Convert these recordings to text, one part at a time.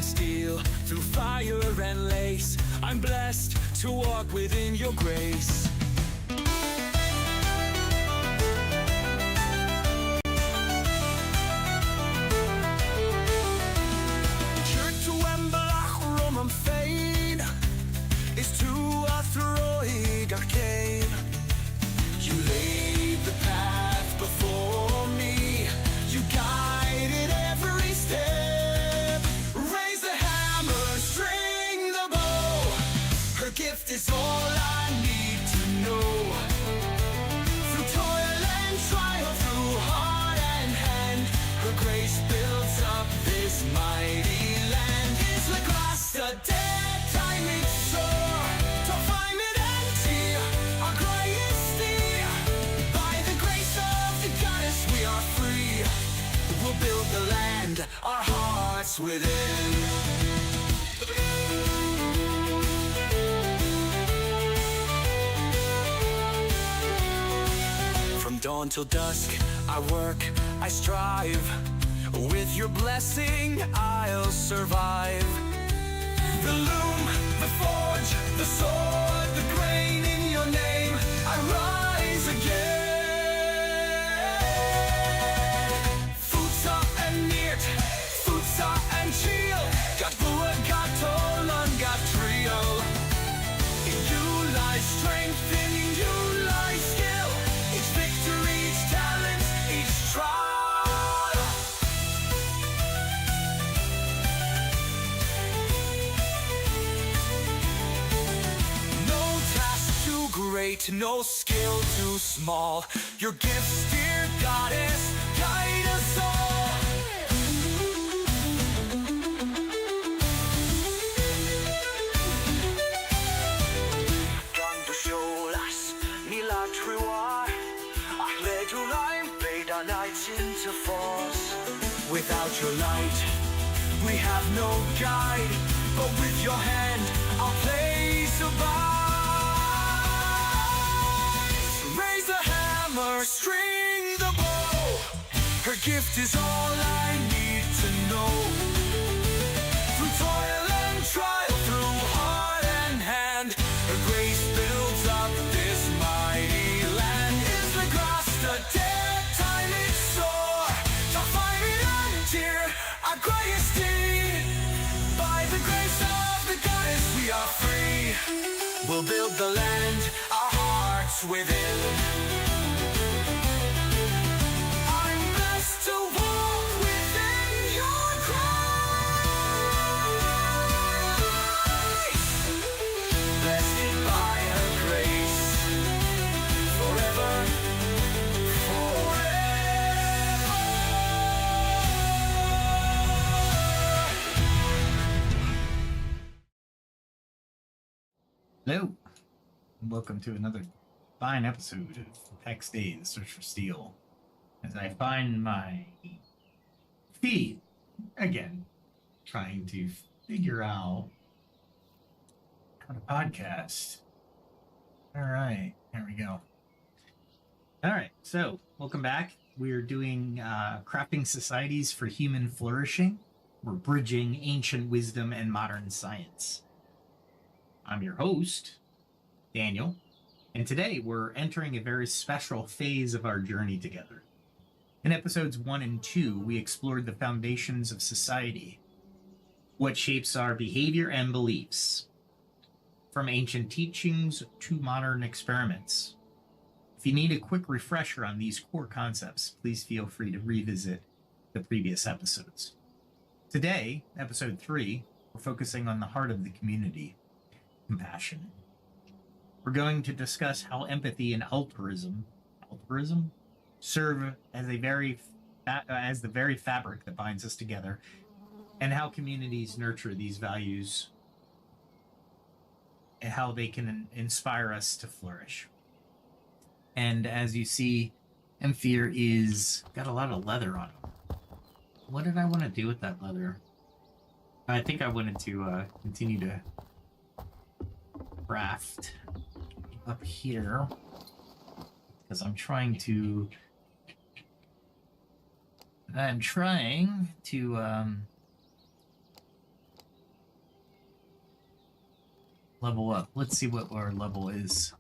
and steel, through fire and lace. I'm blessed to walk within your grace. Is to a throig arcane. You laid the path before me. You guided every step. Raise the hammer, string the bow. Her gift is all I need to know. Through toil and trial, through heart and hand, her grace builds up this mighty land. Is the grass the dead time it's so? Build the land, our hearts within. From dawn till dusk, I work, I strive. With your blessing, I'll survive. The loom, the forge, the sword, the grain in your name, I rise again. Got Bua, got Tolan, got Trio. In you lies strength, in you lies skill. Each victory, each talent, each trial. No task too great, no skill too small. Your gifts, dear goddess, guide us all. Into force. Without your light, we have no guide, but with your hand, our place abides. Raise the hammer, string the bow. Her gift is all I need to know. Through toil and trial, through heart and hand, her grace builds up this mighty land. Is the grass the dead? Our greatest deed, by the grace of the goddess we are free. We'll build the land, our hearts within. I'm blessed to walk within your grace. Blessed by her grace, forever. Hello, and welcome to another fine episode of Pax Dei, the Search for Steel. As I find my feet again, trying to figure out how to podcast. All right, there we go. All right, so welcome back. We're doing crafting societies for human flourishing. We're bridging ancient wisdom and modern science. I'm your host, Daniel, and today we're entering a very special phase of our journey together. In episodes 1 and 2, we explored the foundations of society, what shapes our behavior and beliefs, from ancient teachings to modern experiments. If you need a quick refresher on these core concepts, please feel free to revisit the previous episodes. Today, episode 3, we're focusing on the heart of the community. Compassion. We're going to discuss how empathy and altruism serve as the very fabric that binds us together, and how communities nurture these values and how they can inspire us to flourish. And as you see, Emfir is got a lot of leather on him. What did I want to do with that leather? I think I wanted to continue to craft up here because I'm trying to level up. Let's see what our level is.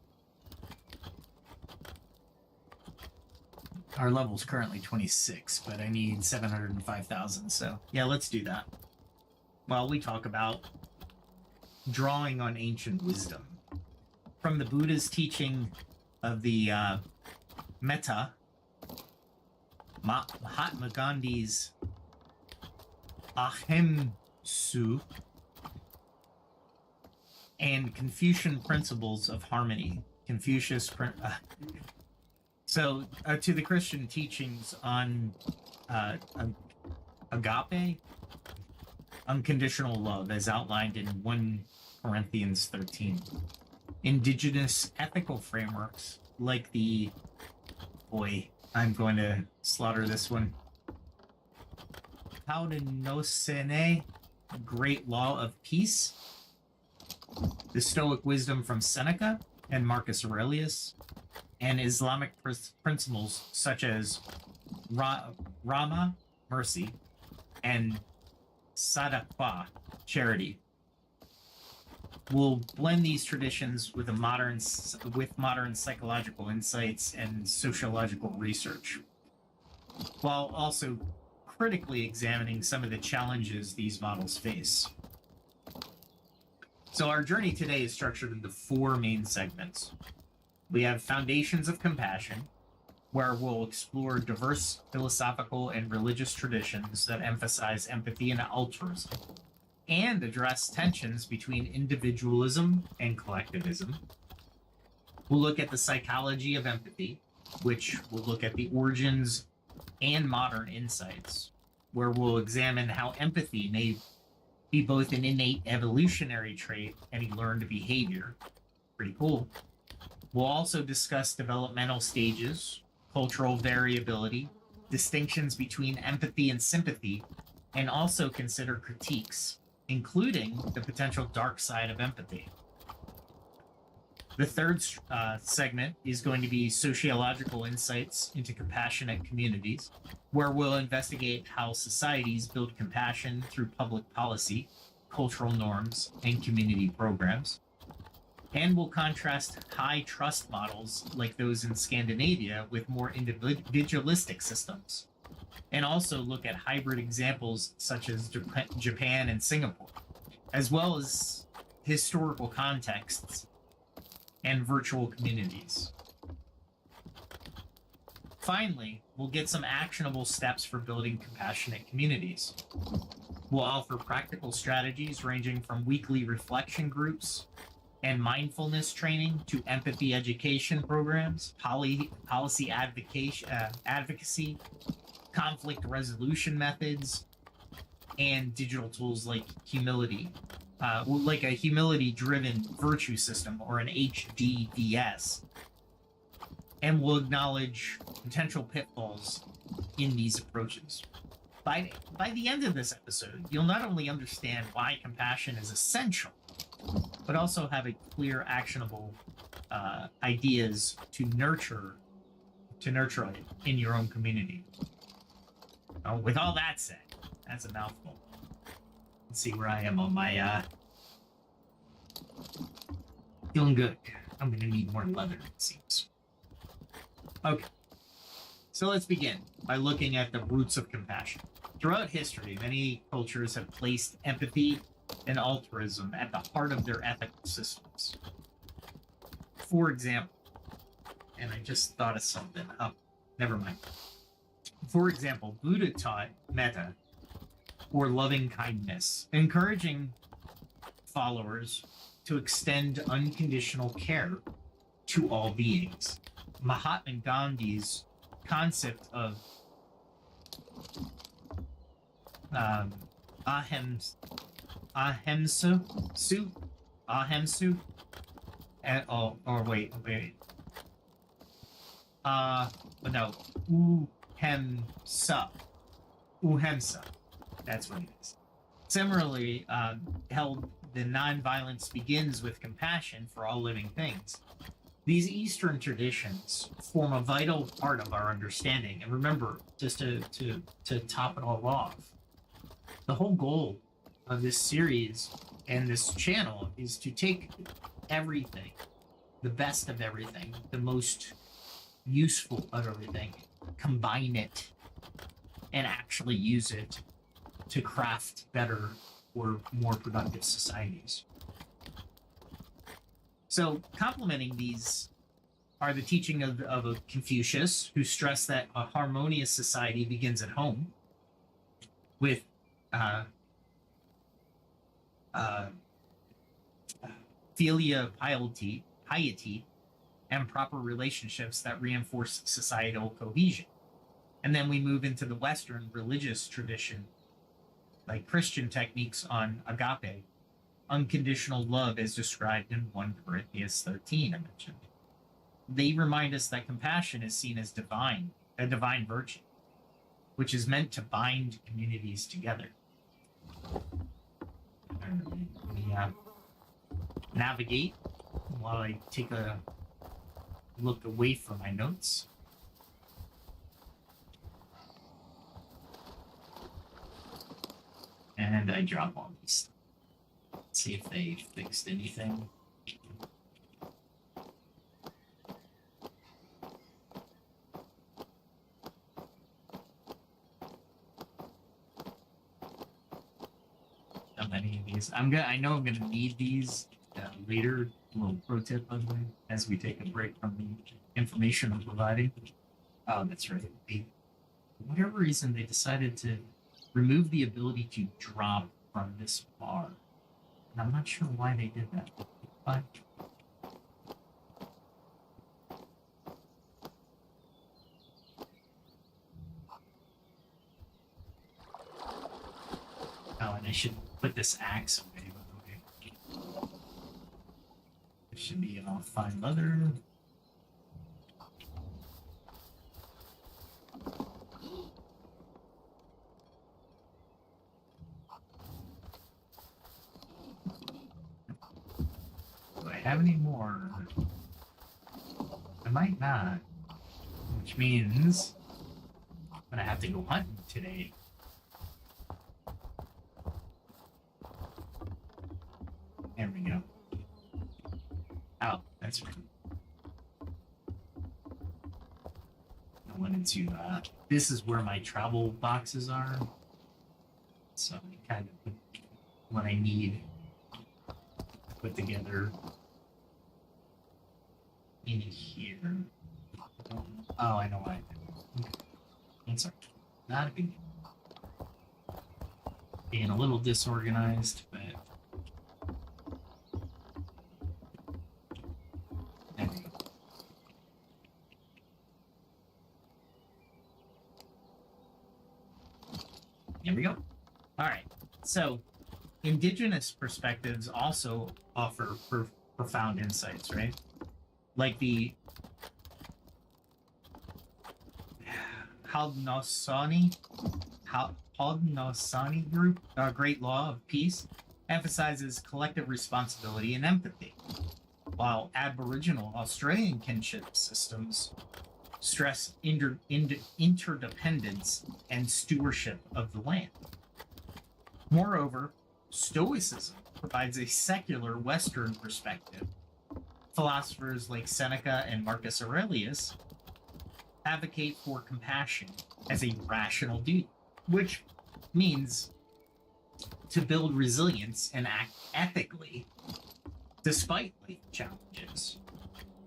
Our level's currently 26, but I need 705,000, so yeah, let's do that. While we talk about drawing on ancient wisdom. From the Buddha's teaching of the Metta, Mahatma Gandhi's Ahimsa, and Confucian principles of harmony. So, to the Christian teachings on Agape, unconditional love, as outlined in 1 Corinthians 13. Indigenous ethical frameworks, like the... Boy, I'm going to slaughter this one. Haudenosaunee, Great Law of Peace. The Stoic wisdom from Seneca and Marcus Aurelius, and Islamic principles such as Rahma, mercy, and Sadaqah, charity. We'll blend these traditions with modern psychological insights and sociological research, while also critically examining some of the challenges these models face. So our journey today is structured into 4 main segments. We have Foundations of Compassion, where we'll explore diverse philosophical and religious traditions that emphasize empathy and altruism, and address tensions between individualism and collectivism. We'll look at the psychology of empathy, which will look at the origins and modern insights, where we'll examine how empathy may be both an innate evolutionary trait and a learned behavior. Pretty cool. We'll also discuss developmental stages, cultural variability, distinctions between empathy and sympathy, and also consider critiques, including the potential dark side of empathy. The third segment is going to be sociological insights into compassionate communities, where we'll investigate how societies build compassion through public policy, cultural norms, and community programs. And we'll contrast high trust models like those in Scandinavia with more individualistic systems, and also look at hybrid examples such as Japan and Singapore, as well as historical contexts and virtual communities. Finally, we'll get some actionable steps for building compassionate communities. We'll offer practical strategies ranging from weekly reflection groups and mindfulness training to empathy education programs, policy advocacy, conflict resolution methods, and digital tools like humility, like a humility-driven virtue system, or an HDVS. And we'll acknowledge potential pitfalls in these approaches. By the end of this episode, you'll not only understand why compassion is essential, but also have a clear, actionable ideas to nurture it in your own community. With all that said, that's a mouthful. Let's see where I am on my feeling good. I'm gonna need more leather, it seems. Okay, so let's begin by looking at the roots of compassion. Throughout history, many cultures have placed empathy and altruism at the heart of their ethical systems. For example, and I just thought of something. Oh, never mind. For example, Buddha taught metta, or loving kindness, encouraging followers to extend unconditional care to all beings. Mahatma Gandhi's concept of Ahimsa, Ahimsa, that's what it is. Similarly, held the nonviolence begins with compassion for all living things. These Eastern traditions form a vital part of our understanding. And remember, just to top it all off, the whole goal of this series And this channel is to take everything, the best of everything, the most useful of everything, combine it, and actually use it to craft better or more productive societies. So, complementing these are the teaching of a Confucius, who stressed that a harmonious society begins at home with filial piety, and proper relationships that reinforce societal cohesion. And then we move into the Western religious tradition, like Christian techniques on agape, unconditional love as described in 1 Corinthians 13, I mentioned. They remind us that compassion is seen as a divine virtue, which is meant to bind communities together. Let me navigate while I take a look away from my notes. And I drop all these. See if they fixed anything. How many of these? I know I'm gonna need these later. A little pro tip, by the way, as we take a break from the information I'm providing. Oh, that's right. For whatever reason, they decided to remove the ability to drop from this bar. And I'm not sure why they did that. But oh, and I should put this axe away, by the way. It should be all fine leather. Do I have any more? I might not. Which means I'm gonna have to go hunting today. There we go. Oh, that's right. I went into, this is where my travel boxes are. So I kind of put what I need put together in here. Oh, I know why. Okay. That's all right. Not a big deal. Being a little disorganized, but there we go. There we go. All right. So, Indigenous perspectives also offer profound insights, right? Like the Haudenosaunee group, Great Law of Peace, emphasizes collective responsibility and empathy, while Aboriginal Australian kinship systems stress interdependence and stewardship of the land. Moreover, Stoicism provides a secular Western perspective. Philosophers like Seneca and Marcus Aurelius advocate for compassion as a rational duty, which means to build resilience and act ethically despite life challenges.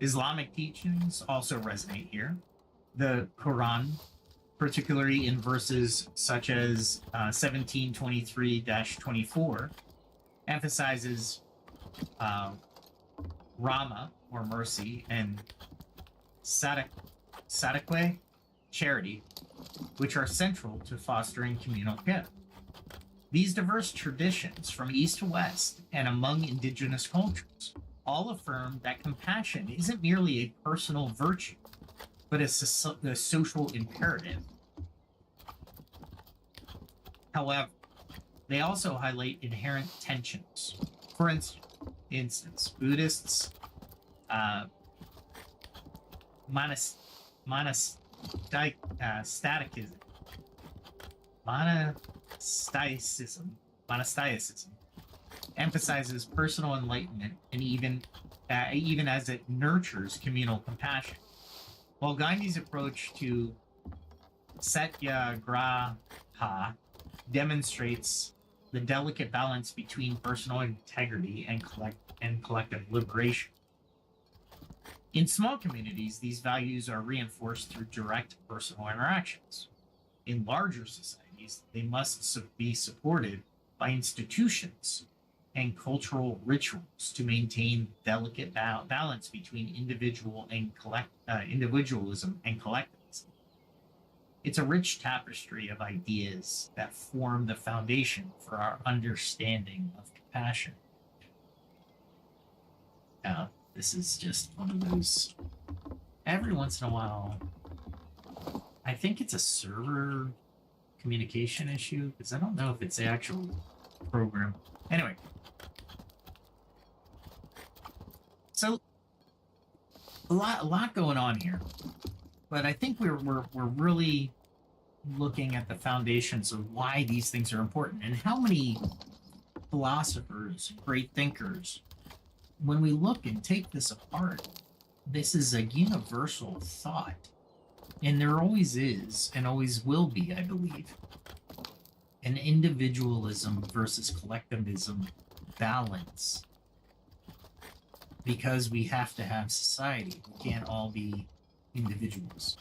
Islamic teachings also resonate here. The Quran, particularly in verses such as 1723-24, emphasizes Rahma, or mercy, and Sadaqah, charity, which are central to fostering communal care. These diverse traditions from east to west and among indigenous cultures all affirm that compassion isn't merely a personal virtue, but a social imperative. However, they also highlight inherent tensions. For instance, Buddhists' monasticism emphasizes personal enlightenment, and even as it nurtures communal compassion. While Gandhi's approach to satyagraha demonstrates the delicate balance between personal integrity and collective liberation. In small communities, these values are reinforced through direct personal interactions. In larger societies, they must be supported by institutions and cultural rituals to maintain delicate balance between individualism and collectivism. It's a rich tapestry of ideas that form the foundation for our understanding of compassion. Now, this is just one of those. Every once in a while, I think it's a server communication issue because I don't know if it's the actual program. Anyway, so a lot going on here, but I think we're really looking at the foundations of why these things are important and how many philosophers, great thinkers, when we look and take this apart, this is a universal thought. And there always is, and always will be, I believe, an individualism versus collectivism balance. Because we have to have society. We can't all be individuals.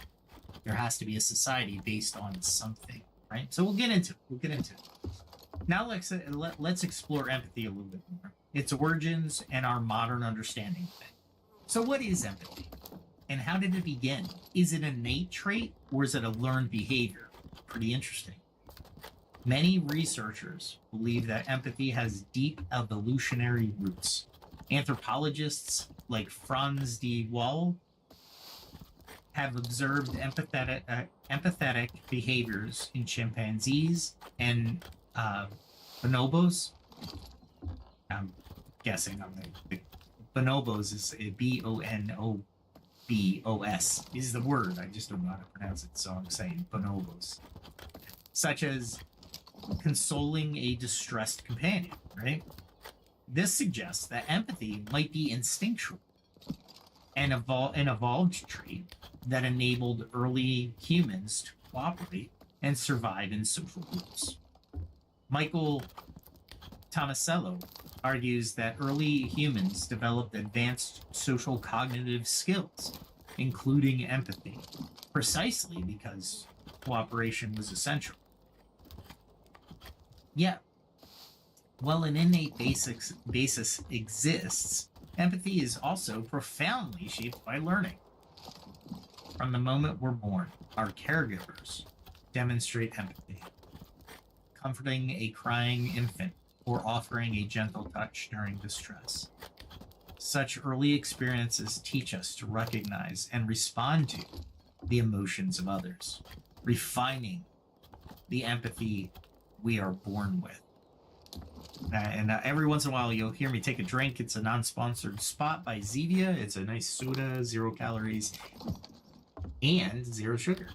There has to be a society based on something, right? So we'll get into it. Now let's explore empathy a little bit more. Its origins and our modern understanding of it. So what is empathy? And how did it begin? Is it an innate trait or is it a learned behavior? Pretty interesting. Many researchers believe that empathy has deep evolutionary roots. Anthropologists like Franz de Waal have observed empathetic behaviors in chimpanzees and bonobos. I'm guessing on the bonobos is bonobos is the word. I just don't know how to pronounce it, so I'm saying bonobos. Such as consoling a distressed companion, right? This suggests that empathy might be instinctual, an evolved trait that enabled early humans to cooperate and survive in social groups. Michael Tomasello argues that early humans developed advanced social cognitive skills, including empathy, precisely because cooperation was essential. Yet, while an innate basis exists, empathy is also profoundly shaped by learning. From the moment we're born, our caregivers demonstrate empathy, comforting a crying infant or offering a gentle touch during distress. Such early experiences teach us to recognize and respond to the emotions of others, refining the empathy we are born with. And every once in a while, you'll hear me take a drink. It's a non-sponsored spot by Zevia. It's a nice soda, 0 calories, and 0 sugar.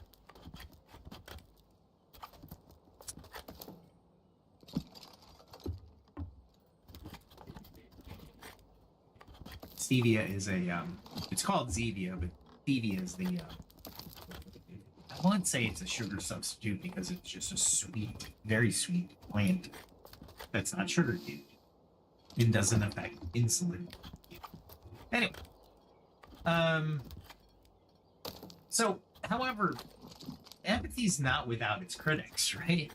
Stevia is it's called Zevia, but stevia is the, I won't say it's a sugar substitute because it's just a sweet, very sweet plant that's not sugar cubed. It doesn't affect insulin. Anyway, so, however, empathy's not without its critics, right?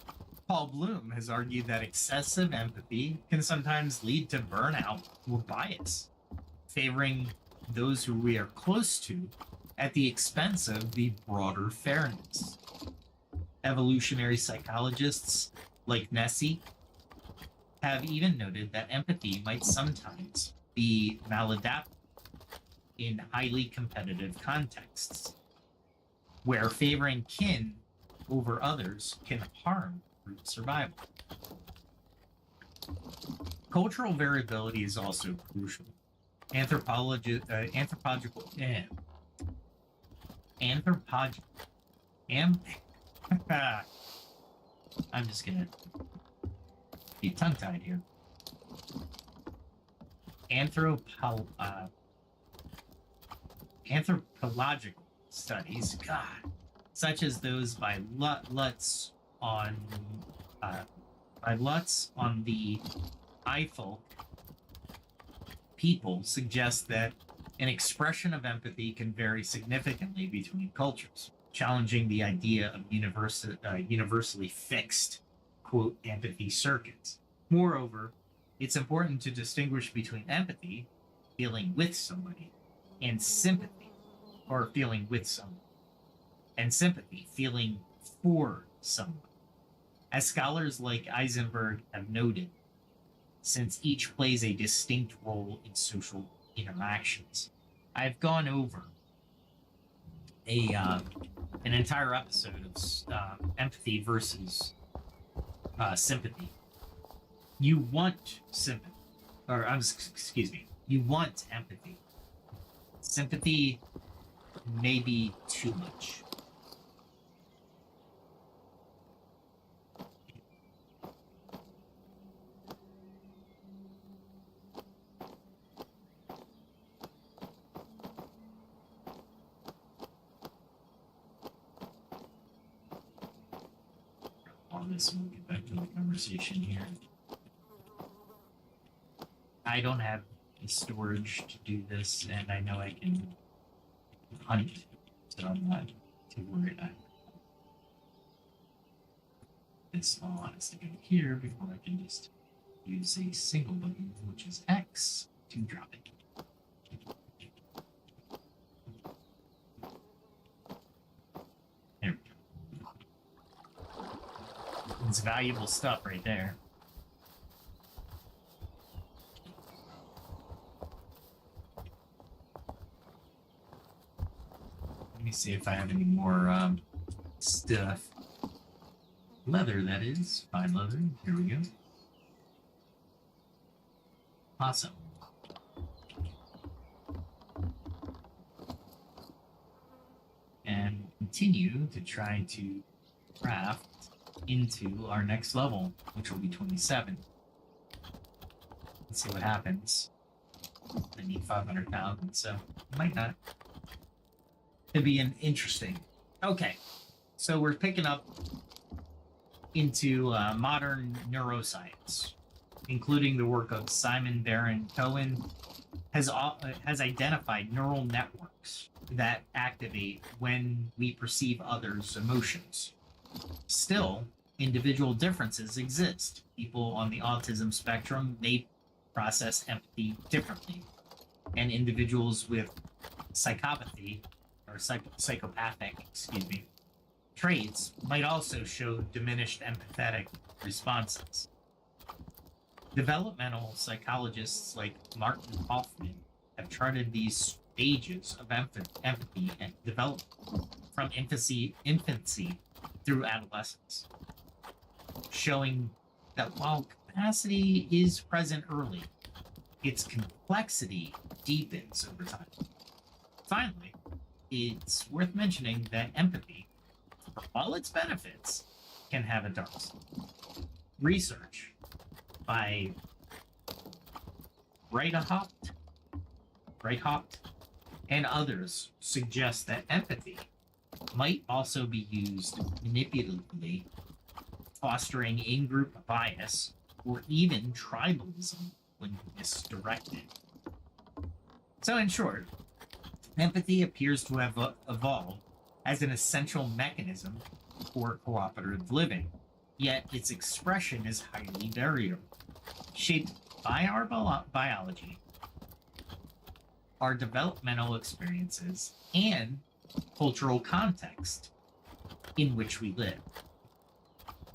Paul Bloom has argued that excessive empathy can sometimes lead to burnout or bias, favoring those who we are close to at the expense of the broader fairness. Evolutionary psychologists like Nessie have even noted that empathy might sometimes be maladaptive in highly competitive contexts, where favoring kin over others can harm group survival. Cultural variability is also crucial. Anthropological I'm just gonna be tongue-tied here. anthropological studies, God, such as those by Lutz on the Eiffel people suggest that an expression of empathy can vary significantly between cultures, challenging the idea of universally fixed, quote, empathy circuits. Moreover, it's important to distinguish between empathy, feeling with somebody, and sympathy, or feeling with someone, and sympathy, feeling for someone. As scholars like Eisenberg have noted, since each plays a distinct role in social interactions. I've gone over an entire episode of empathy versus sympathy. You want sympathy, or excuse me, you want empathy. Sympathy may be too much. This, we'll get back to the conversation here. I don't have the storage to do this, and I know I can hunt, so I'm not too worried. This all has to go here before I can just use a single button, which is X, to drop it. There we go. It's valuable stuff right there. Let me see if I have any more stuff. Leather, that is. Fine leather. Here we go. Awesome. And continue to try to craft into our next level, which will be 27. Let's see what happens. I need 500,000, so might not. It'd be interesting. Okay, so we're picking up into modern neuroscience, including the work of Simon Baron Cohen, has identified neural networks that activate when we perceive others' emotions. Still, individual differences exist. People on the autism spectrum may process empathy differently, and individuals with psychopathy or psychopathic, traits might also show diminished empathetic responses. Developmental psychologists like Martin Hoffman have charted these stages of empathy and development from infancy through adolescence, showing that while capacity is present early, its complexity deepens over time. Finally, it's worth mentioning that empathy, for all its benefits, can have a dark side. Research by Reithaupt and others suggest that empathy might also be used manipulatively, fostering in-group bias or even tribalism when misdirected. So in short, empathy appears to have evolved as an essential mechanism for cooperative living, yet its expression is highly variable, shaped by our biology, our developmental experiences, and cultural context in which we live.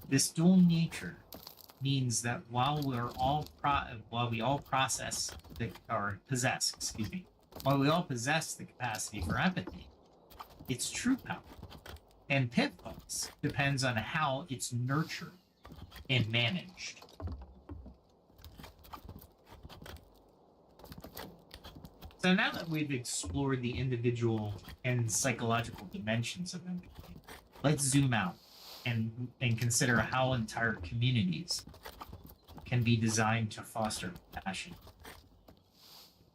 This dual nature means that while we all possess the capacity for empathy, its true power and pitfalls depends on how it's nurtured and managed. So now that we've explored the individual and psychological dimensions of empathy, let's zoom out and consider how entire communities can be designed to foster compassion.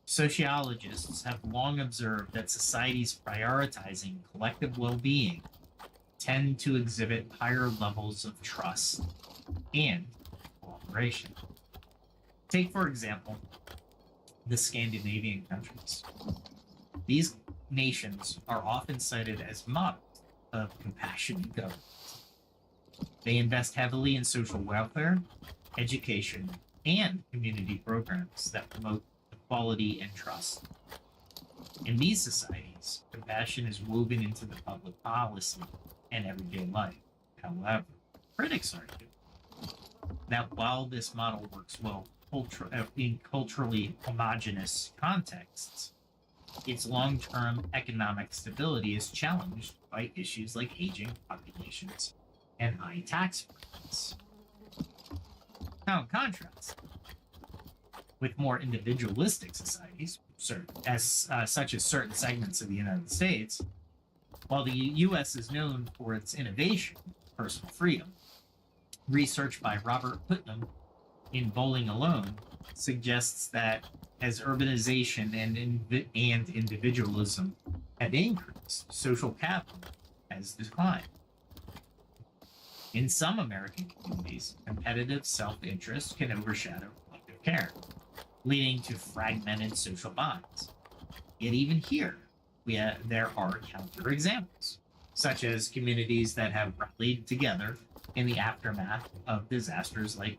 Sociologists have long observed that societies prioritizing collective well-being tend to exhibit higher levels of trust and cooperation. Take, for example, the Scandinavian countries. These nations are often cited as models of compassionate governance. They invest heavily in social welfare, education, and community programs that promote equality and trust. In these societies, compassion is woven into the public policy and everyday life. However, critics argue that while this model works well in culturally homogenous contexts, its long-term economic stability is challenged by issues like aging populations and high tax rates. Now, in contrast, with more individualistic societies, such as certain segments of the United States, while the U.S. is known for its innovation, personal freedom, research by Robert Putnam in Bowling Alone suggests that as urbanization and individualism have increased, social capital has declined. In some American communities, competitive self-interest can overshadow collective care, leading to fragmented social bonds. Yet even here, there are counterexamples, such as communities that have rallied together in the aftermath of disasters like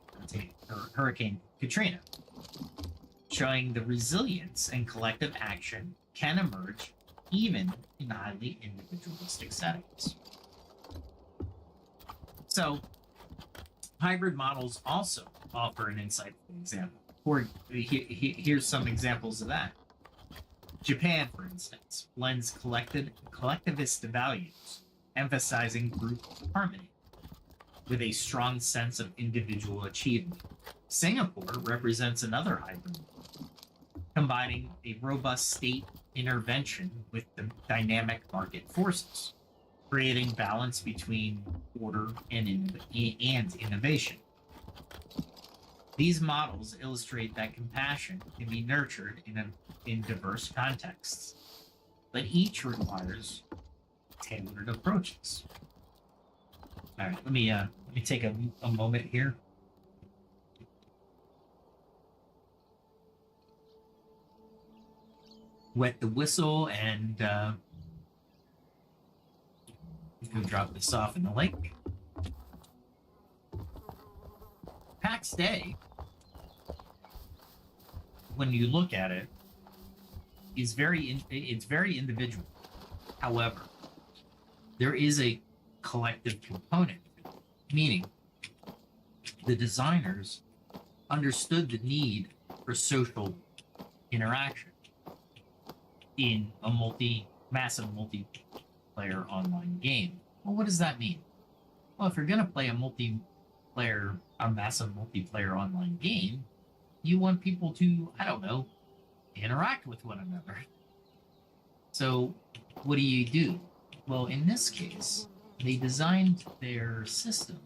Hurricane Katrina, showing the resilience and collective action can emerge even in highly individualistic settings. So, hybrid models also offer an insightful example. Here's some examples of that. Japan, for instance, blends collectivist values, emphasizing group harmony, with a strong sense of individual achievement. Singapore represents another hybrid, combining a robust state intervention with the dynamic market forces, creating balance between order and innovation. These models illustrate that compassion can be nurtured in diverse contexts, but each requires tailored approaches. All right, let me take a moment here. Wet the whistle and go drop this off in the lake. Pax Dei, when you look at it, is very individual. However, there is a collective component, meaning the designers understood the need for social interaction in a massive multiplayer online game. Well, what does that mean? Well, if you're going to play a massive multiplayer online game, you want people to, I don't know, interact with one another. So what do? Well, in this case, they designed their system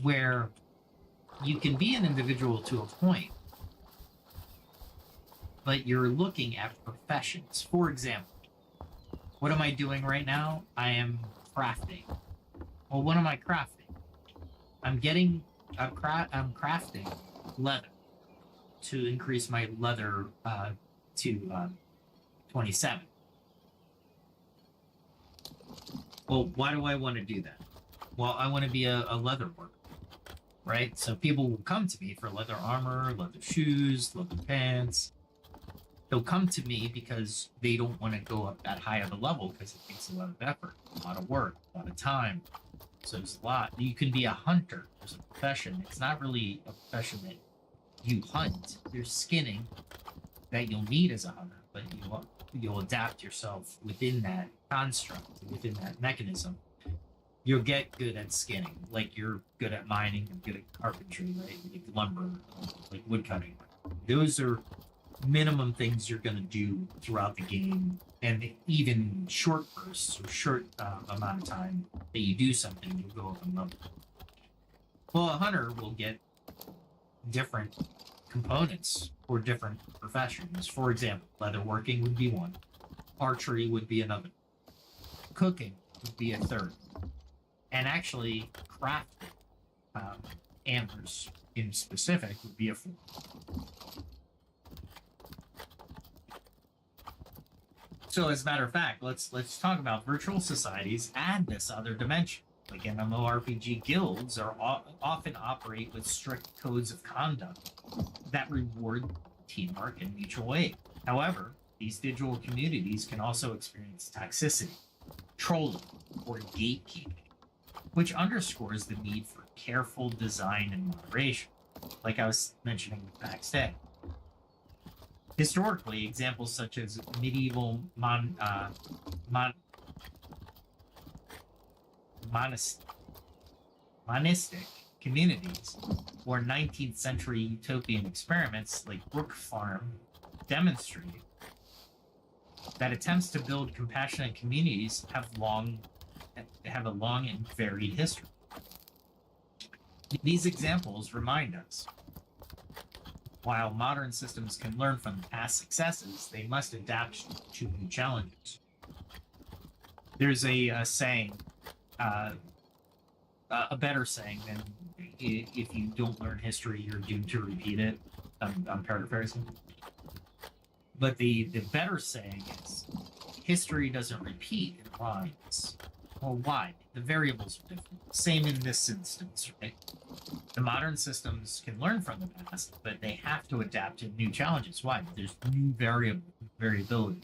where you can be an individual to a point, but you're looking at professions. For example, what am I doing right now? I am crafting. Well, what am I crafting? I'm crafting leather to increase my leather to 27. Well, why do I want to do that? Well, I want to be a leather worker, right? So people will come to me for leather armor, leather shoes, leather pants. They'll come to me because they don't want to go up that high of a level because it takes a lot of effort, a lot of work, a lot of time. So there's a lot. You can be a hunter. There's a profession. It's not really a profession that you hunt. There's skinning that you'll need as a hunter, but you'll adapt yourself within that construct, within that mechanism. You'll get good at skinning, like you're good at mining and good at carpentry, right? Like lumber, like wood cutting. Those are minimum things you're going to do throughout the game, and even short bursts or short amount of time that you do something, you'll go up and level. Well, a hunter will get different components for different professions. For example, leatherworking would be one, archery would be another, cooking would be a third, and actually crafting antlers in specific would be a fourth. So as a matter of fact, let's talk about virtual societies and this other dimension. Like MMORPG guilds are often operate with strict codes of conduct that reward teamwork and mutual aid. However, these digital communities can also experience toxicity, trolling, or gatekeeping, which underscores the need for careful design and moderation, like I was mentioning with Pax Dei. Historically, examples such as medieval monistic communities or 19th century utopian experiments like Brook Farm demonstrate that attempts to build compassionate communities have a long and varied history. These examples remind us, while modern systems can learn from past successes, they must adapt to new challenges. There's a saying, a better saying than if you don't learn history, you're doomed to repeat it. I'm paraphrasing. But the better saying is, history doesn't repeat, it rhymes. Well, why? The variables are different. Same in this instance, right? The modern systems can learn from the past, but they have to adapt to new challenges. Why? There's new variability.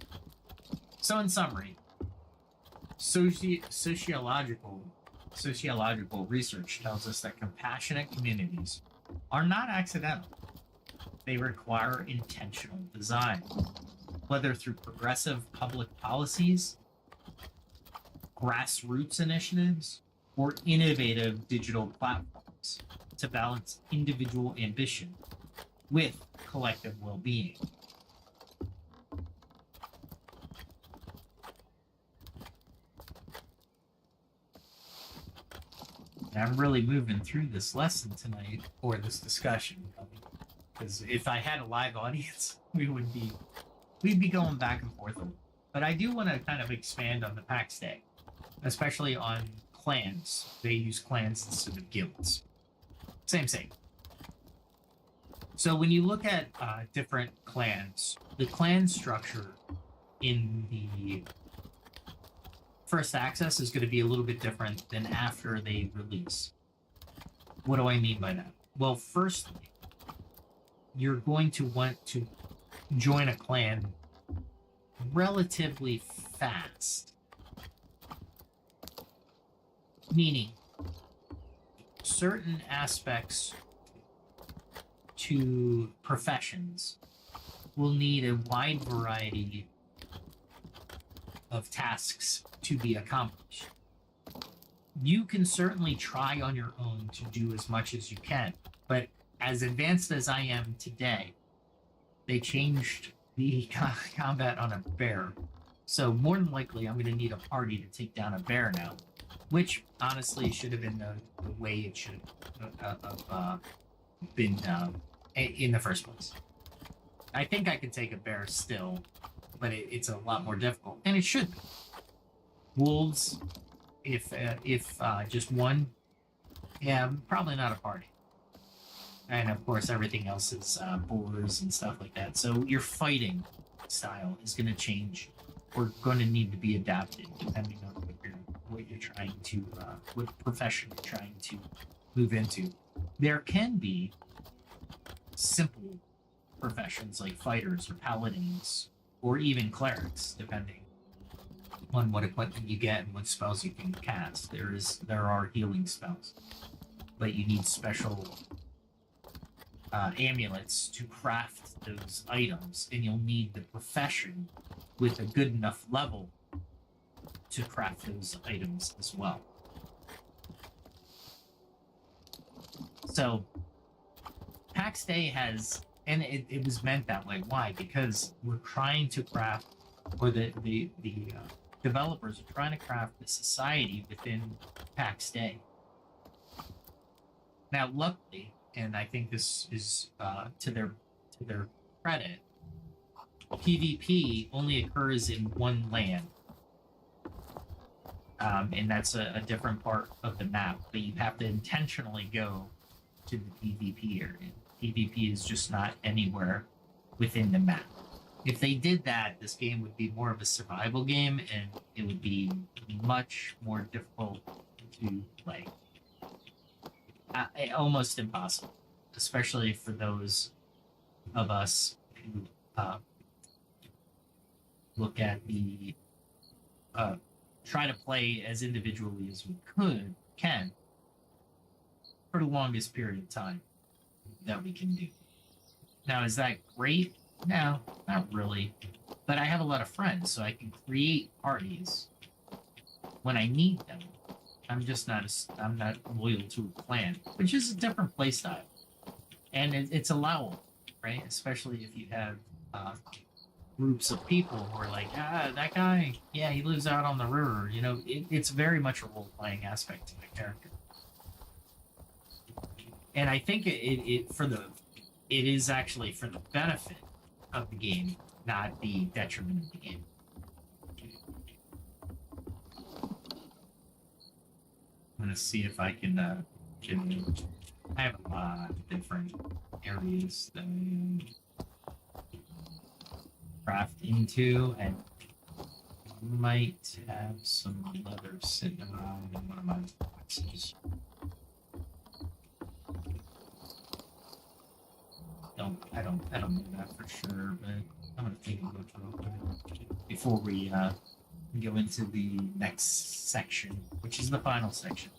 So in summary, sociological research tells us that compassionate communities are not accidental. They require intentional design, whether through progressive public policies, grassroots initiatives, or innovative digital platforms to balance individual ambition with collective well-being. And I'm really moving through this lesson tonight, or this discussion, because if I had a live audience, we'd be going back and forth. But I do want to kind of expand on the Pax Dei, especially on clans. They use clans instead of guilds. Same. So when you look at different clans, the clan structure in the first access is going to be a little bit different than after they release. What do I mean by that? Well, firstly, you're going to want to join a clan relatively fast. Meaning, certain aspects to professions will need a wide variety of tasks to be accomplished. You can certainly try on your own to do as much as you can, but as advanced as I am today, they changed the combat on a bear. So more than likely, I'm going to need a party to take down a bear now, which honestly should have been the way it should have been in the first place. I think I could take a bear still, but it's a lot more difficult, and it should be. Wolves, if just one, yeah, probably not a party. And of course, everything else is boars and stuff like that. So your fighting style is going to change, or going to need to be adapted depending on what you're trying to, what profession you're trying to move into. There can be simple professions like fighters or paladins, or even clerics, depending on what equipment you get and what spells you can cast. There are healing spells, but you need special amulets to craft those items, and you'll need the profession with a good enough level to craft those items as well. So Pax Dei has, and it was meant that way. Why? Because we're trying to craft, or the developers are trying to craft the society within Pax Dei. Now, luckily, and I think this is to their credit, PvP only occurs in one land. And that's a different part of the map, but you have to intentionally go to the PvP area. PvP is just not anywhere within the map. If they did that, this game would be more of a survival game, and it would be much more difficult to play. Almost impossible, especially for those of us who look at the try to play as individually as we can for the longest period of time that we can do. Now, is that great? No, not really. But I have a lot of friends, so I can create parties when I need them. I'm not loyal to a clan, which is a different play style, and it's allowable, right? Especially if you have groups of people who are like, that guy, yeah, he lives out on the river. You know, it's very much a role-playing aspect to my character, and I think it is actually for the benefit of the game, not the detriment of the game. I'm gonna see if I can I have a lot of different areas that craft into, and might have some leather sitting around in one of my boxes. I don't know that for sure, but I'm gonna take a look real quick before we go into the next section, which is the final section.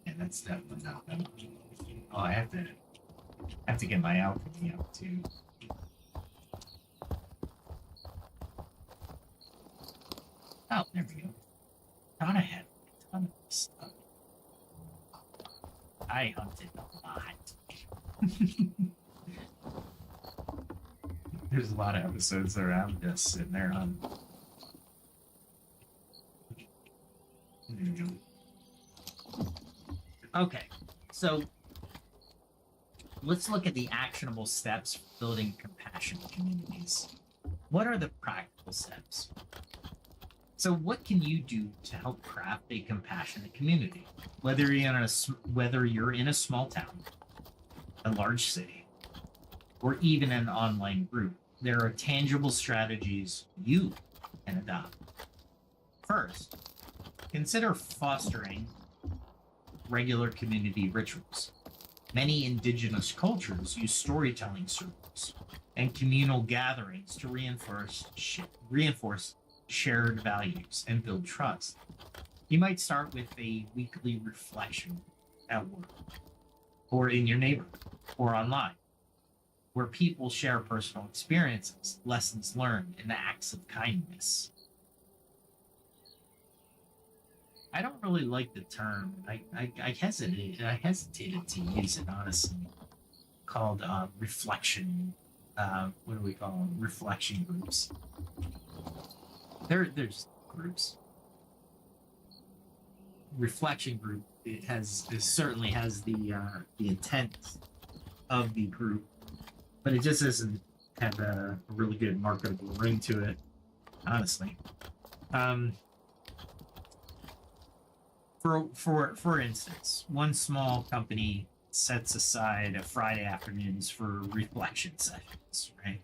And that's definitely not that. Oh, I have to get my alchemy up too. Oh, there we go. Thought I had a ton of stuff. I hunted a lot. There's a lot of episodes around this, and they're on. There we go. Okay, so let's look at the actionable steps for building compassionate communities. What are the practical steps? So what can you do to help craft a compassionate community? Whether you're in a small town, a large city, or even an online group, there are tangible strategies you can adopt. First, consider fostering regular community rituals. Many indigenous cultures use storytelling circles and communal gatherings to reinforce shared values and build trust. You might start with a weekly reflection at work, or in your neighborhood, or online, where people share personal experiences, lessons learned, and acts of kindness. I don't really like the term. I hesitated to use it, honestly. Called reflection. What do we call them? Reflection groups. There's groups. Reflection group. It certainly has the intent of the group, but it just doesn't have a really good marketable ring to it, honestly. For instance, one small company sets aside a Friday afternoons for reflection sessions, right?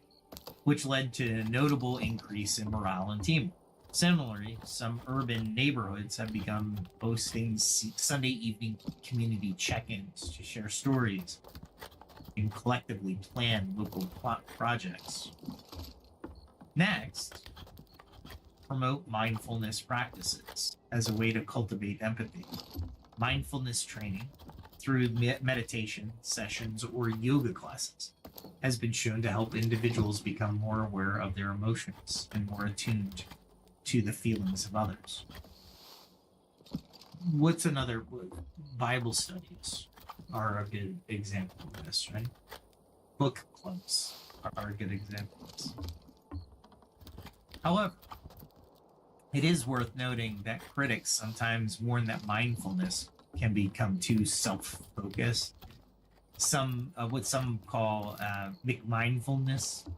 Which led to a notable increase in morale and teamwork. Similarly, some urban neighborhoods have begun hosting Sunday evening community check-ins to share stories and collectively plan local projects. Next, promote mindfulness practices as a way to cultivate empathy. Mindfulness training through meditation sessions or yoga classes has been shown to help individuals become more aware of their emotions and more attuned to the feelings of others. What's another? Bible studies. are a good example of this, right? Book clubs are good examples. However, it is worth noting that critics sometimes warn that mindfulness can become too self-focused. What some call McMindfulness,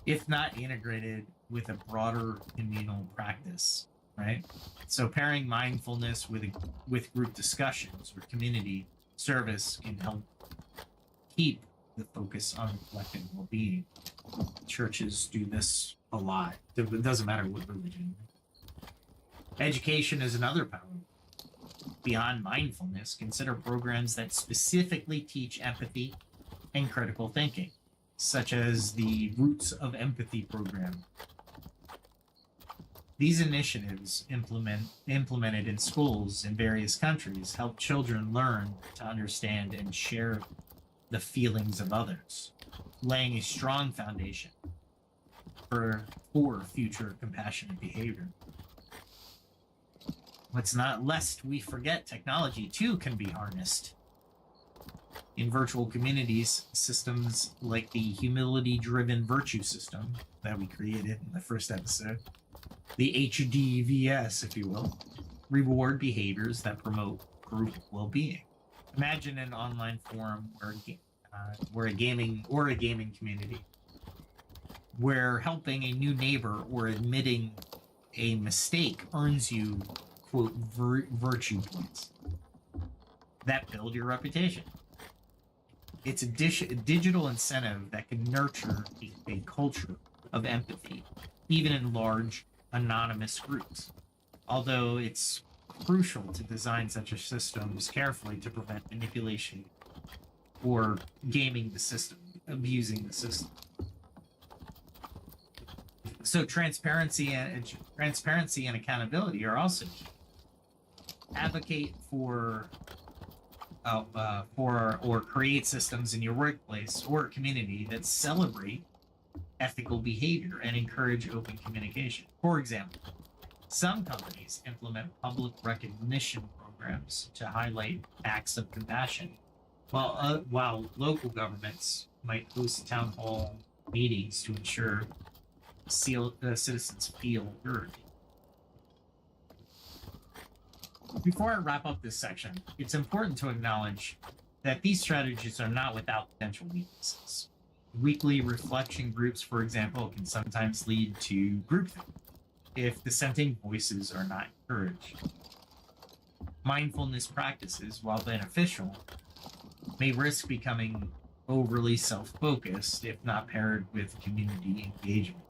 if not integrated with a broader communal practice, right? So pairing mindfulness with group discussions or community service can help keep the focus on collective well-being. Churches do this a lot. It doesn't matter what religion. Education is another power. Beyond mindfulness, consider programs that specifically teach empathy and critical thinking, such as the Roots of Empathy program. These initiatives implemented in schools in various countries help children learn to understand and share the feelings of others, laying a strong foundation for future compassionate behavior. Let's not, lest we forget, technology too can be harnessed. In virtual communities, systems like the humility-driven virtue system that we created in the first episode, the HDVS, if you will, reward behaviors that promote group well-being. Imagine an online forum where a gaming community, where helping a new neighbor or admitting a mistake earns you, quote, virtue points that build your reputation. It's a digital incentive that can nurture a culture of empathy, even in large anonymous groups. Although it's crucial to design such a systems carefully to prevent manipulation or gaming the system, abusing the system. So transparency and accountability are also key. Advocate for or create systems in your workplace or community that celebrate ethical behavior and encourage open communication. For example, some companies implement public recognition programs to highlight acts of compassion, while local governments might host town hall meetings to ensure citizens feel heard. Before I wrap up this section, it's important to acknowledge that these strategies are not without potential weaknesses. Weekly reflection groups, for example, can sometimes lead to groupthink if dissenting voices are not encouraged. Mindfulness practices, while beneficial, may risk becoming overly self-focused if not paired with community engagement.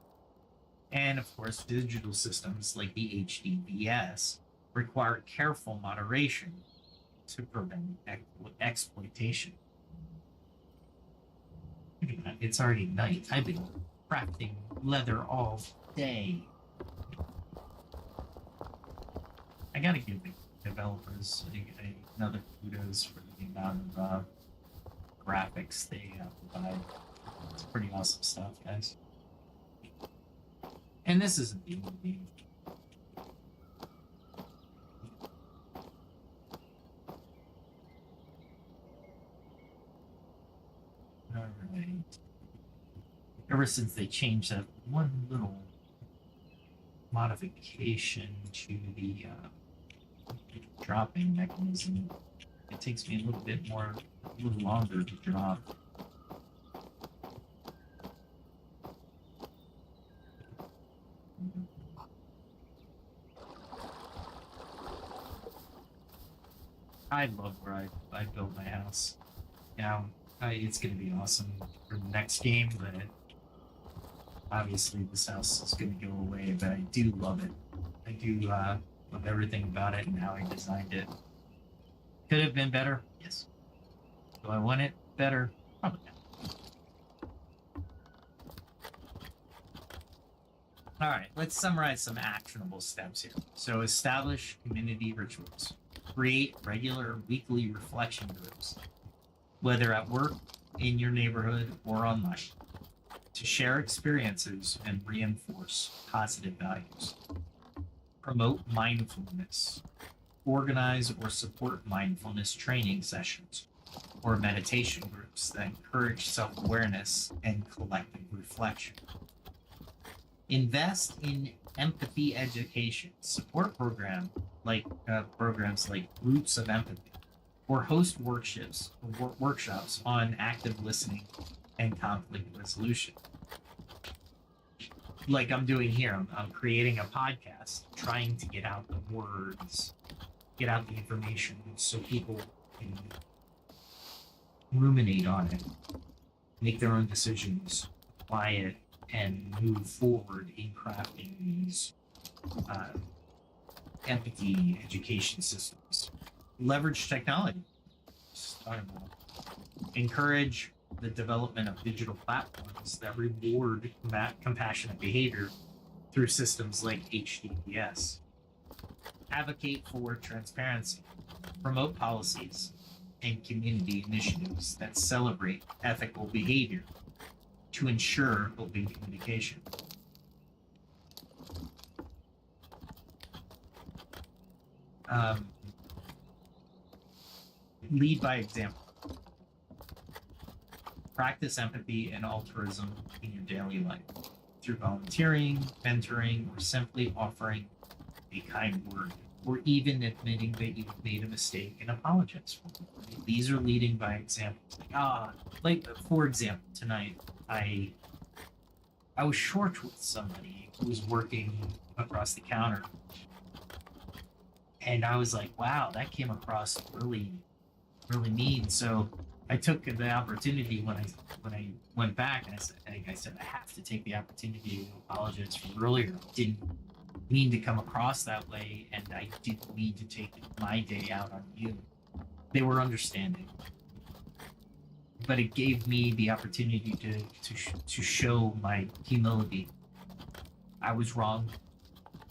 And of course, digital systems like the HDBS require careful moderation to prevent exploitation. It's already night. I've been crafting leather all day. I gotta give the developers another kudos for the amount of graphics they provide. It's pretty awesome stuff, guys. And this isn't the only game. Alright. Ever since they changed that one little modification to the dropping mechanism, it takes me a little longer to drop. I love where I built my house. Now, it's going to be awesome for the next game, but obviously this house is going to go away, but I do love it. I do love everything about it and how I designed it. Could have been better? Yes. Do I want it better? Probably not. Alright, let's summarize some actionable steps here. So establish community rituals. Create regular weekly reflection groups, whether at work, in your neighborhood, or online, to share experiences and reinforce positive values. Promote mindfulness. organize or support mindfulness training sessions or meditation groups that encourage self-awareness and collective reflection. Invest in empathy education, support programs like Roots of Empathy, or host workshops on active listening and conflict resolution. Like I'm doing here, I'm creating a podcast, trying to get out the words, get out the information so people can ruminate on it, make their own decisions, apply it, and move forward in crafting these empathy education systems. Leverage technology. Encourage the development of digital platforms that reward compassionate behavior through systems like HTTPS. Advocate for transparency. Promote policies and community initiatives that celebrate ethical behavior to ensure open communication. Lead by example. Practice empathy and altruism in your daily life through volunteering, mentoring, or simply offering a kind word, or even admitting that you've made a mistake and apologize for it. These are leading by examples. Like for example, tonight I was short with somebody who was working across the counter, and I was like, wow, that came across really mean. So I took the opportunity when I went back, and I said I have to take the opportunity to apologize for earlier. I didn't mean to come across that way, and I didn't mean to take my day out on you. They were understanding, but it gave me the opportunity to show my humility. I was wrong.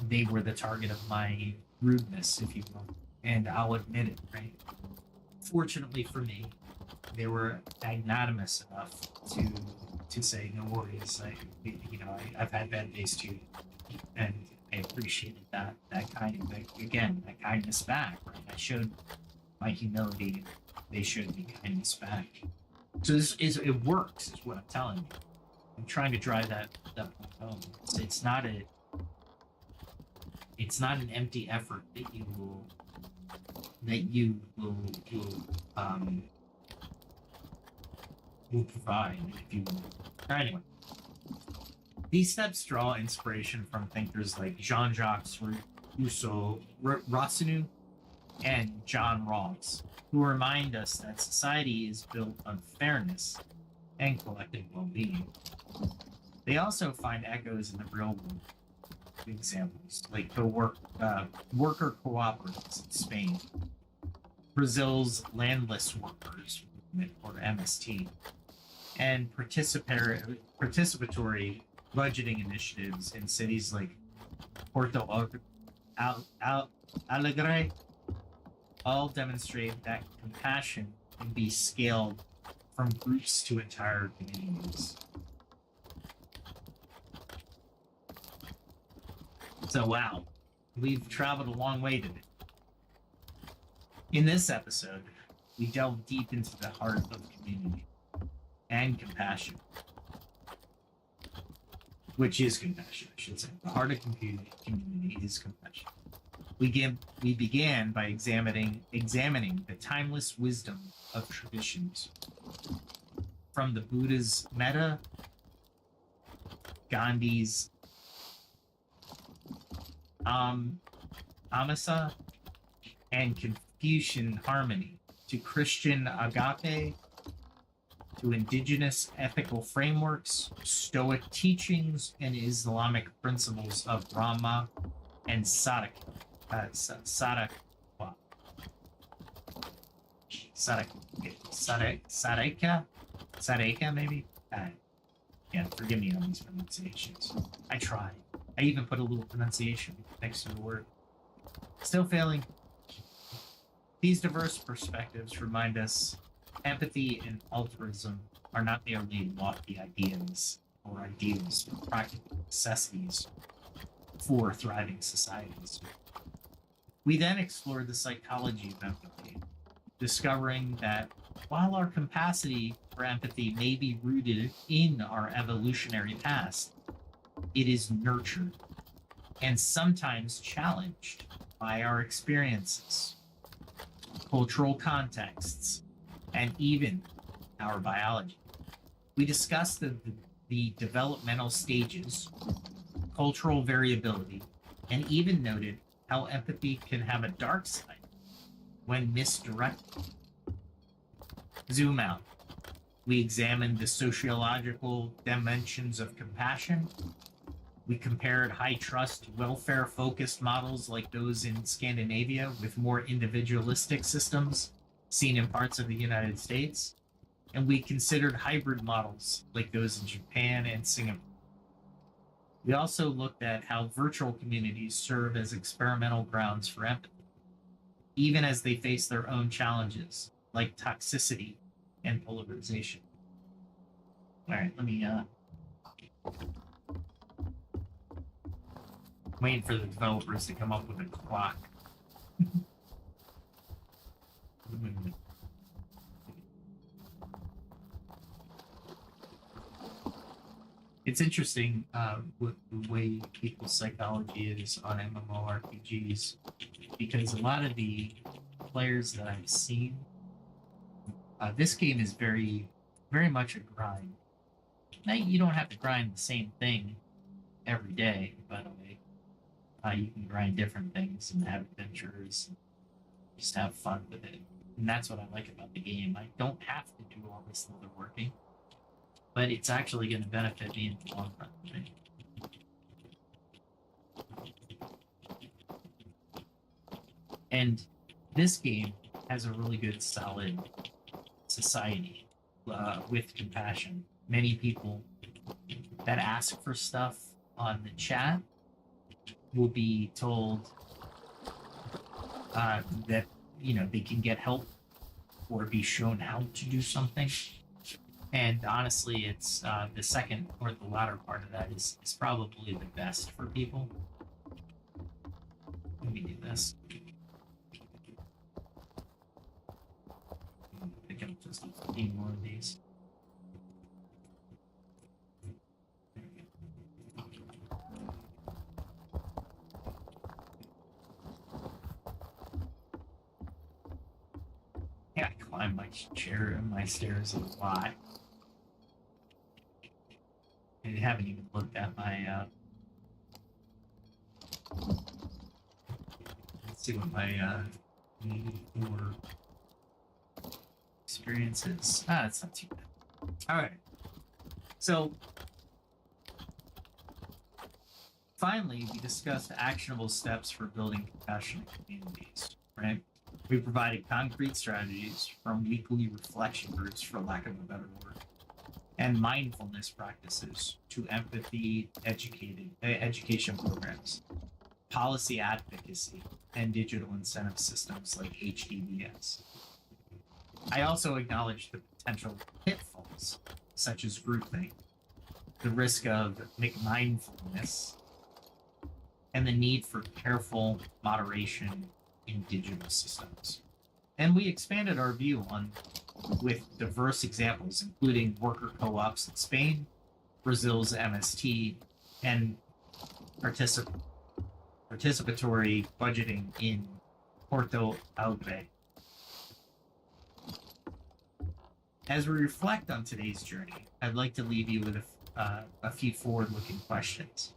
They were the target of my rudeness, if you will, and I'll admit it, right? Fortunately for me, they were magnanimous enough to say no worries. I've had bad days too, and I appreciated that kindness back. Right? I showed my humility. They showed me kindness back. So it works, is what I'm telling you. I'm trying to drive that point home. It's not an empty effort that you will provide, if you will. Anyway, these steps draw inspiration from thinkers like Jean-Jacques Rousseau, and John Rawls, who remind us that society is built on fairness and collective well-being. They also find echoes in the real world. Examples like the worker cooperatives in Spain, Brazil's landless workers movement, or MST, and participatory budgeting initiatives in cities like Porto Alegre all demonstrate that compassion can be scaled from groups to entire communities. So wow, we've traveled a long way today. In this episode, we delve deep into the heart of community and compassion, which is compassion, I should say. The heart of community is compassion. We began by examining the timeless wisdom of traditions, from the Buddha's Metta, Gandhi's Ahimsa, and Confucian harmony, to Christian Agape, to Indigenous ethical frameworks, Stoic teachings, and Islamic principles of Rahma and Sadaqah. Sadaqah, maybe? Yeah, forgive me on these pronunciations. I tried. I even put a little pronunciation next to the word. Still failing. These diverse perspectives remind us empathy and altruism are not merely lofty ideas or ideals, but practical necessities for thriving societies. We then explored the psychology of empathy, discovering that while our capacity for empathy may be rooted in our evolutionary past, it is nurtured and sometimes challenged by our experiences, cultural contexts, and even our biology. We discussed the developmental stages, cultural variability, and even noted how empathy can have a dark side when misdirected. Zoom out. We examined the sociological dimensions of compassion. We compared high trust, welfare focused models like those in Scandinavia with more individualistic systems seen in parts of the United States. And we considered hybrid models like those in Japan and Singapore. We also looked at how virtual communities serve as experimental grounds for empathy, even as they face their own challenges like toxicity and polarization. All right, let me waiting for the developers to come up with a clock. It's interesting what the way people's psychology is on MMORPGs, because a lot of the players that I've seen, this game is very, very much a grind. Now, you don't have to grind the same thing every day, by the way. You can grind different things and have adventures, and just have fun with it. And that's what I like about the game. I don't have to do all this other working, but it's actually going to benefit me in the long run, right? And this game has a really good, solid society with compassion. Many people that ask for stuff on the chat will be told that they can get help or be shown how to do something. And honestly, it's the second or the latter part of that is probably the best for people. Let me do this. Pick up just a few more of these. Yeah, I climb my chair and my stairs a lot. I haven't even looked at my let's see what my for experience is. It's not too bad. Alright. So finally, we discussed actionable steps for building compassionate communities, right? We provided concrete strategies from weekly reflection groups, for lack of a better word, and mindfulness practices to empathy education programs, policy advocacy, and digital incentive systems like HDBS. I also acknowledged the potential pitfalls, such as groupthink, the risk of McMindfulness, and the need for careful moderation in digital systems. And we expanded our view with diverse examples, including worker co-ops in Spain, Brazil's MST, and participatory budgeting in Porto Alegre. As we reflect on today's journey, I'd like to leave you with a few forward-looking questions.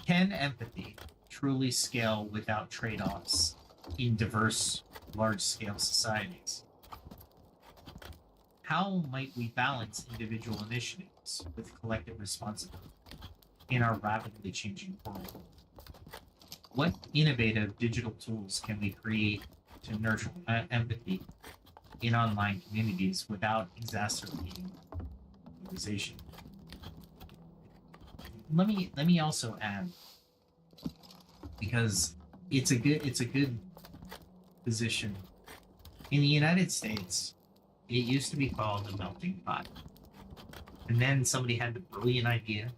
Can empathy truly scale without trade-offs in diverse, large-scale societies? How might we balance individual initiatives with collective responsibility in our rapidly changing world? What innovative digital tools can we create to nurture empathy in online communities without exacerbating polarization? Let me also add, because it's a good position. In the United States, it used to be called a melting pot, and then somebody had the brilliant idea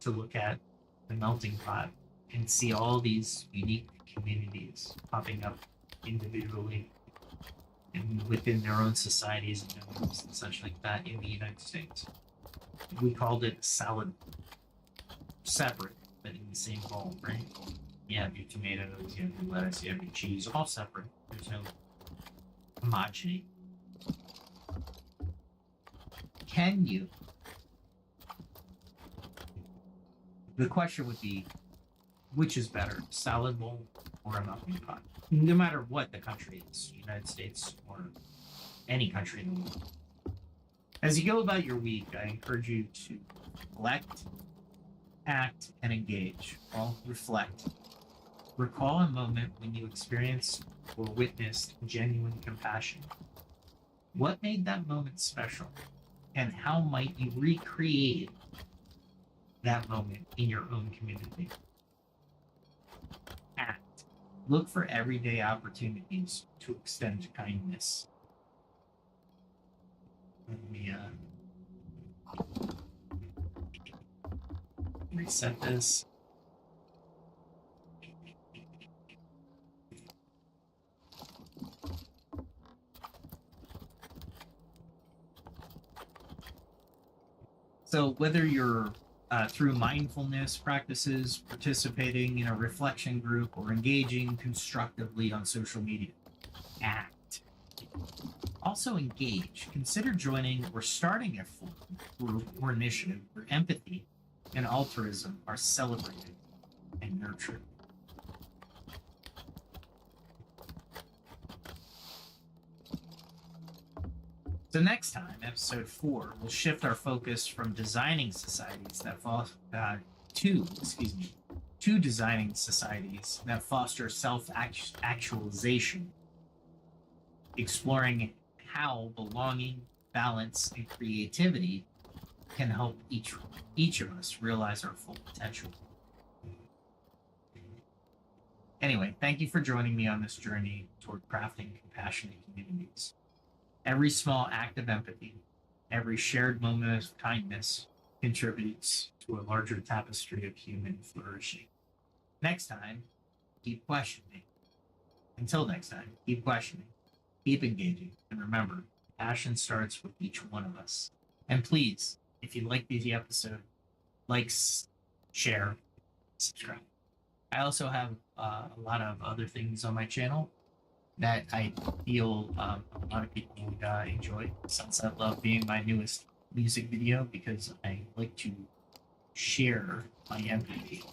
to look at the melting pot and see all these unique communities popping up individually and within their own societies and networks and such like that in the United States. We called it salad. Separate, but in the same bowl, right? You have your tomatoes, you have your lettuce, you have your cheese, all separate. There's no homogeny. Can you? The question would be, which is better, salad bowl or a melting pot? No matter what the country is, United States or any country in the world. As you go about your week, I encourage you to reflect, act, and engage. Well, reflect. Recall a moment when you experienced or witnessed genuine compassion. What made that moment special? And how might you recreate that moment in your own community? Act. Look for everyday opportunities to extend kindness. Let me reset this. So whether you're through mindfulness practices, participating in a reflection group, or engaging constructively on social media, act. Also engage. Consider joining or starting a forum, group, or initiative where empathy and altruism are celebrated and nurtured. So next time, episode 4, we'll shift our focus from designing societies that to designing societies that foster self-actualization, exploring how belonging, balance, and creativity can help each of us realize our full potential. Anyway, thank you for joining me on this journey toward crafting compassionate communities. Every small act of empathy, every shared moment of kindness contributes to a larger tapestry of human flourishing. Next time, keep questioning. Until next time, keep questioning, keep engaging, and remember, passion starts with each one of us. And please, if you like the episode, like, share, subscribe. I also have a lot of other things on my channel that I feel a lot of people would enjoy. Sunset Love being my newest music video because I like to share my empathy.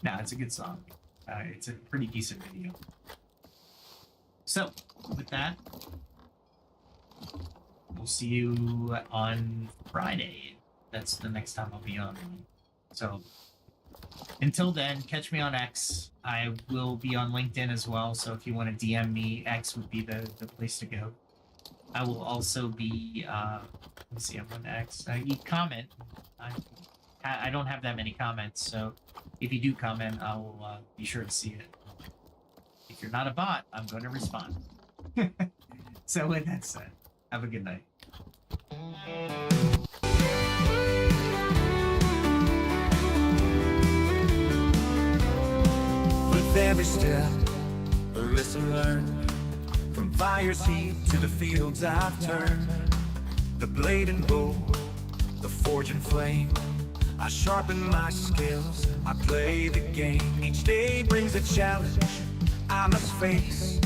Now, it's a good song. It's a pretty decent video. So, with that, we'll see you on Friday. That's the next time I'll be on. So, until then, catch me on X. I will be on LinkedIn as well, so if you want to DM me, X would be the place to go. I will also be, let's see, I'm on X. You comment. I don't have that many comments, so if you do comment, I will be sure to see it. If you're not a bot, I'm going to respond. So with that said, have a good night. With every step, a lesson learned. From fire's heat to the fields I've turned. The blade and bow, the forge and flame. I sharpen my skills, I play the game. Each day brings a challenge I must face.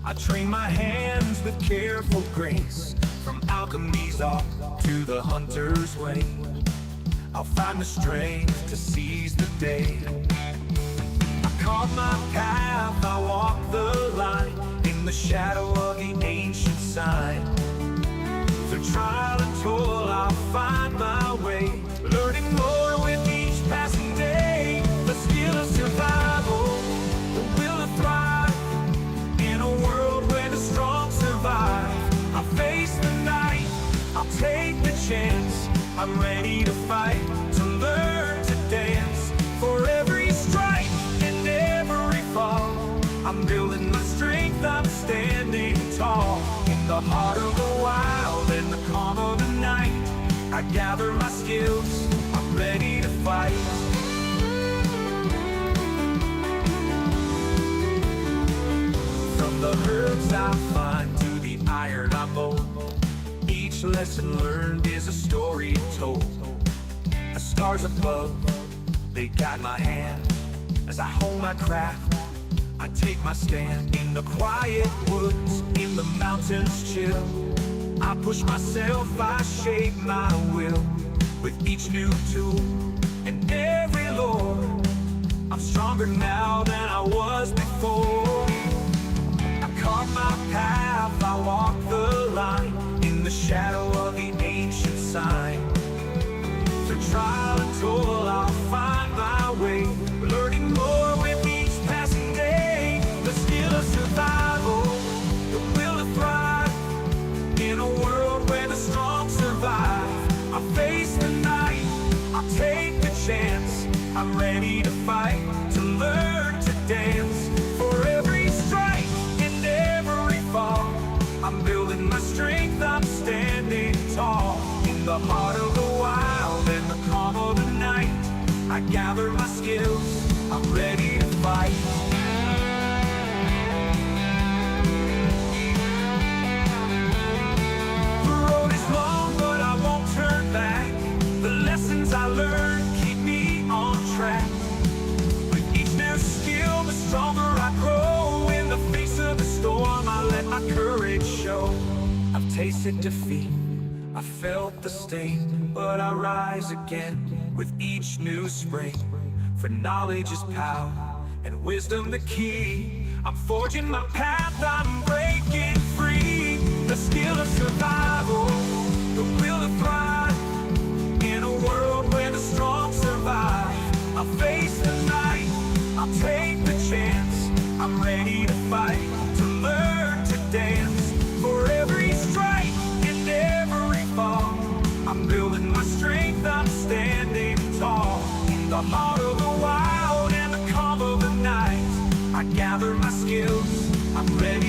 I train my hands with careful grace. From alchemy's art to the hunter's way, I'll find the strength to seize the day. Carve my path, I walk the line in the shadow of the ancient sign. Through trial and toil, I'll find my way, learning more with each passing day. The skill of survival, the will to thrive in a world where the strong survive. I'll face the night, I'll take the chance. I'm ready to fight, to learn to dance. For every strike and every fall, I'm building my strength, I'm standing tall. In the heart of the wild, in the calm of the night, I gather my skills, I'm ready to fight. From the herbs I find to the iron I mold, each lesson learned is a story told. The stars above, they guide my hand as I hone my craft. I take my stand in the quiet woods, in the mountains chill. I push myself, I shape my will with each new tool and every lore. I'm stronger now than I was before. I carve my path, I walk the line in the shadow of the ancient sign. Through trial and toil, I'll find my way, learning more with each passing day. The skill of survival, the will to thrive in a world where the strong survive. I face the night, I'll take the chance. I'm ready to fight, to learn to dance. For every strike and every fall, I'm building my strength, I'm standing tall. In the heart of the wild and the calm of the night, I gather my skills, I'm ready to fight. The road is long, but I won't turn back. The lessons I learned keep me on track. With each new skill, the stronger I grow. In the face of the storm, I let my courage show. I've tasted defeat, I felt the sting, but I rise again with each new spring. For knowledge is power, and wisdom the key. I'm forging my path, I'm breaking free. The skill of survival, the will to thrive in a world where the strong survive. I'll face the night, I'll take the chance. I'm ready to fight, to learn to dance. For every strike and every fall, I'm building my strength, I'm standing tall. In the heart of the wild and the calm of the night, I gather my skills, I'm ready